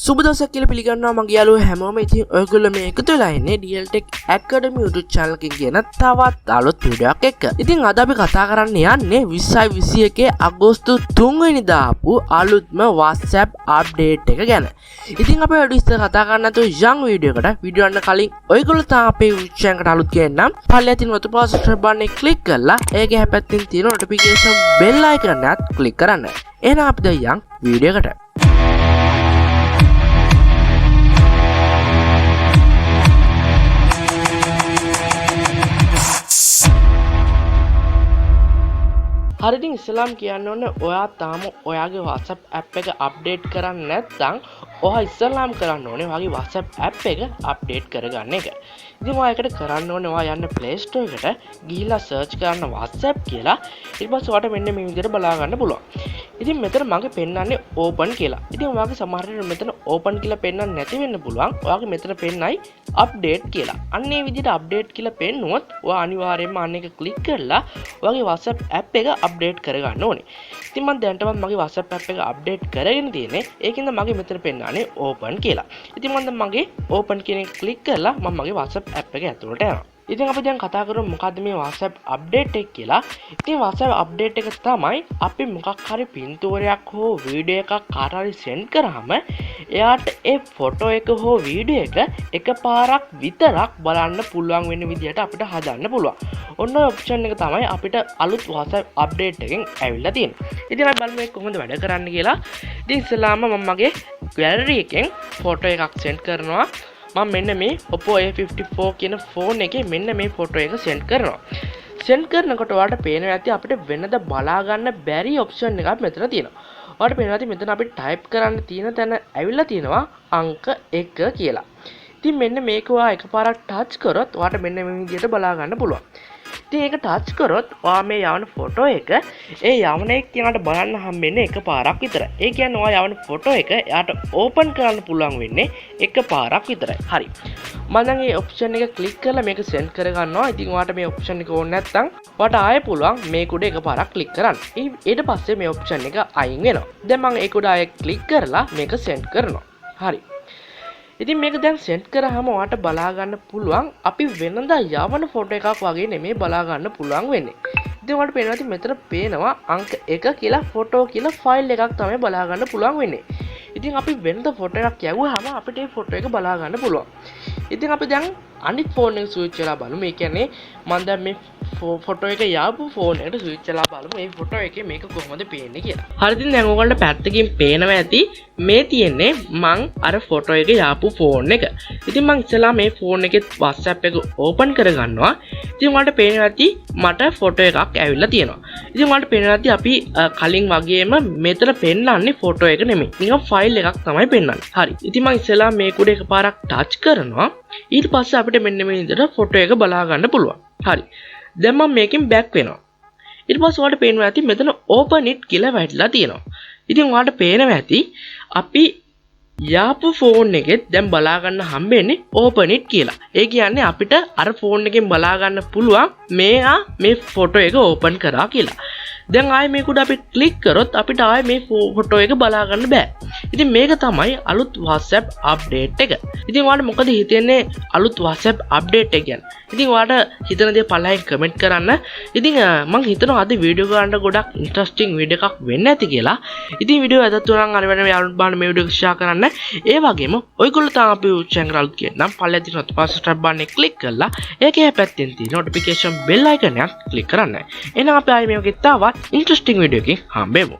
සුබ දවසක් කියලා පිළිගන්නවා මගේ යාළුවෝ හැමෝම. ඉතින් ඔයගොල්ලෝ මේ එකතු වෙලා ඉන්නේ DL Tech Academy YouTube channel එකකින් කියන තවත් අලුත් වීඩියෝ එකක් එක්ක. ඉතින් අද අපි කතා කරන්න යන්නේ 2021 අගෝස්තු 3 වෙනිදා ආපු අලුත්ම WhatsApp update එක ගැන. ඉතින් අපි වැඩි විස්තර කතා කරන්න නැතුව යම් වීඩියෝ එකට වීඩියෝ යන්න කලින් ඔයගොල්ලෝ තාම අපේ YouTube channel එකට අලුත් කියන්නම්. පල්ලෙහා තියෙන වතුපා subscribe button එක click කරලා ඒකේ හැපැත්තෙන් තියෙන notification bell icon එකත් click කරන්න. එහෙනම් අපි දැන් යම් වීඩියෝ එකට. හරිටින් ඉස්ලාම් කියන්න ඕනේ ඔයා තාම ඔයාගේ WhatsApp app එක අප්ඩේට් කරන්නේ නැත්නම් ඔයා ඉස්ලාම් කරන්න ඕනේ ඔයාගේ WhatsApp app එක අප්ඩේට් කරගන්න එක. ඉතින් ඔයා ඒකට කරන්න ඕනේ ඔයා යන්න Play Store එකට ගිහිල්ලා search කරන්න WhatsApp කියලා. ඊට පස්සේ ඔයාට මෙන්න මේ විදිහට බලා ගන්න පුළුවන්. ඉතින් මෙතන මගේ පෙන්නන්නේ open කියලා. ඉතින් ඔයාගේ සමහර වෙලාවට මෙතන open කියලා පෙන්නන්නේ නැති වෙන්න පුළුවන්. ඔයාගේ මෙතන පෙන්නයි update කියලා. අන්න ඒ විදිහට update කියලා පෙන්නුවොත් ඔයා අනිවාර්යයෙන්ම අන්න එක click කරලා ඔයාගේ WhatsApp app එක අප්ඩේට් කරගන්න ඕනේ. ඉතින් මම දැනටමත් මගේ WhatsApp app එක අප්ඩේට් කරගෙන තියෙන්නේ. ඒකින්ද මගේ මෙතන පෙන්නන්නේ open කියලා. ඉතින් මම දැන් මගේ open කියන එක ක්ලික් කරලා මම මගේ WhatsApp app එක ඇතුළට යනවා. ඉතින් අපි දැන් කතා කරමු මොකද්ද මේ WhatsApp update එක කියලා. ඉතින් WhatsApp update එක තමයි අපි මොකක් හරි පින්තූරයක් හෝ වීඩියෝ එකක් කාට හරි send කරාම එයාට ඒ ෆොටෝ එක හෝ වීඩියෝ එක එකපාරක් විතරක් බලන්න පුළුවන් වෙන විදිහට අපිට හදන්න පුළුවන්. ඔන්න ඔය ඔප්ෂන් එක තමයි අපිට අලුත් WhatsApp update එකෙන් ඇවිල්ලා තියෙන්නේ. ඉතින් අපි බලමු මේක කොහොමද වැඩ කරන්න කියලා. ඉතින් ඉස්සෙල්ලාම මම මගේ gallery එකෙන් ෆොටෝ එකක් send කරනවා. මම මෙන්න මේ Oppo A54 කියන ෆෝන් එකේ මෙන්න මේ ෆොටෝ එක send කරනවා. send කරනකොට ඔයාලට පේනවා ඇති අපිට වෙනද බලා ගන්න බැරි ඔප්ෂන් එකක් මෙතන තියෙනවා. ඔයාලට පේනවා ඇති මෙතන අපි type කරන්න තියෙන තැන ඇවිල්ලා තියෙනවා අංක 1 කියලා. ඉතින් මෙන්න මේක ඔයා එකපාරක් touch කරොත් ඔයාලට මෙන්න මේ විදිහට බලා ගන්න පුළුවන්. ඉතින් ඒක touch කරොත් ඔයා මේ යවන ෆොටෝ එක ඒ යවන එක කියනකට බලන්න හම්බෙන්නේ එකපාරක් විතරයි. ඒ කියන්නේ ඔයා යවන ෆොටෝ එක එයාට ඕපන් කරන්න පුළුවන් වෙන්නේ එකපාරක් විතරයි. හරි. මම දැන් මේ ඔප්ෂන් එක ක්ලික් කරලා මේක send කරගන්නවා. ඉතින් ඔයාට මේ ඔප්ෂන් එක ඕනේ නැත්නම් ඔයාට ආයෙ පුළුවන් මේක උඩ එකපාරක් ක්ලික් කරන්න. ඊට පස්සේ මේ ඔප්ෂන් එක අයින් වෙනවා. දැන් මම ඒක උඩ ආයෙ ක්ලික් කරලා මේක send කරනවා. හරි. ඉතින් මේක දැන් send කරාම ඔයාට බලා ගන්න පුළුවන් අපි වෙනදා යවන ෆොටෝ එකක් වගේ නෙමෙයි බලා ගන්න පුළුවන් වෙන්නේ. ඉතින් ඔයාලට පේනවා ඉතින් මෙතන පේනවා අංක 1 කියලා ෆොටෝ කියලා ෆයිල් එකක් තමයි බලා ගන්න පුළුවන් වෙන්නේ. ඉතින් අපි වෙනද ෆොටෝ එකක් යවුවාම අපිට මේ ෆොටෝ එක බලා ගන්න පුළුවන්. ඉතින් අපි දැන් අනිත් ෆෝන් එක ස්විච් කරලා බලමු. ඒ කියන්නේ මම දැන් මේ ෆොටෝ එක යාපු ෆෝන් එකට ස්විච් කරලා බලමු මේ ෆොටෝ එකේ මේක කොහොමද පේන්නේ කියලා. හරි ඉතින් දැන් ඔයගොල්ලන්ට පැත්තකින් පේනවා ඇති මේ තියෙන්නේ මං අර ෆොටෝ එක යාපු ෆෝන් එක. ඉතින් මං ඉස්සලා මේ ෆෝන් එකේ WhatsApp එක ඕපන් කරගන්නවා. ඉතින් ඔයාලට පේනවා ඇති මට ෆොටෝ එකක් ඇවිල්ලා තියෙනවා. ඉතින් ඔයාලට පේනවා ඇති අපි කලින් වගේම මෙතන පෙන්නන්නේ ෆොටෝ එක නෙමෙයි. නිකන් ෆයිල් එකක් තමයි පෙන්නන්නේ. හරි. ඉතින් මං ඉස්සලා මේක උඩ එකපාරක් ටච් කරනවා. ඊට පස්සේ අපිට මෙන්න මේ විදිහට ෆොටෝ එක බලා ගන්න පුළුවන්. හරි. දැන් මම මේකෙන් බෑක් වෙනවා. ඊට පස්සේ ඔයාලට පේනවා ඇති මෙතන open it කියලා වැටලා තියෙනවා. ඉතින් ඔයාලට පේනවා ඇති අපි යාපු ෆෝන් එකෙත් දැන් බලා ගන්න හම්බෙන්නේ open it කියලා. ඒ කියන්නේ අපිට අර ෆෝන් එකෙන් බලා ගන්න පුළුවන් මේ ෆොටෝ එක open කරා කියලා. දැන් ආයේ මේක උඩ අපි ක්ලික් කරොත් අපිට ආයේ මේ ෆොටෝ එක බලා ගන්න බෑ. ඉතින් මේක තමයි අලුත් WhatsApp update එක. ඉතින් ඔයාලට මොකද හිතෙන්නේ අලුත් WhatsApp update එක ගැන? ඉතින් ඔයාලට හිතන දේ පළවෙනි කමෙන්ට් කරන්න. ඉතින් මම හිතනවා අද වීඩියෝ ගන්න ගොඩක් ඉන්ටරෙස්ටිං වීඩියෝ එකක් වෙන්න ඇති කියලා. ඉතින් වීඩියෝ අදත් උනන් අනිවාර්යයෙන්ම යාළුවෝ බලන්න මේ වීඩියෝ එක ෂෙයා කරන්න. ඒ වගේම ඔයගොල්ලෝ තාම අපේ channel එක කියන්නම් පල්ලෙහා තියෙන subscribe button එක click කරලා ඒකේ පැත්තෙන් තියෙන notification bell icon එක click කරන්න. එහෙනම් අපි ආයේ මේ වගේ තවත් interesting video එකකින් හම්බෙමු.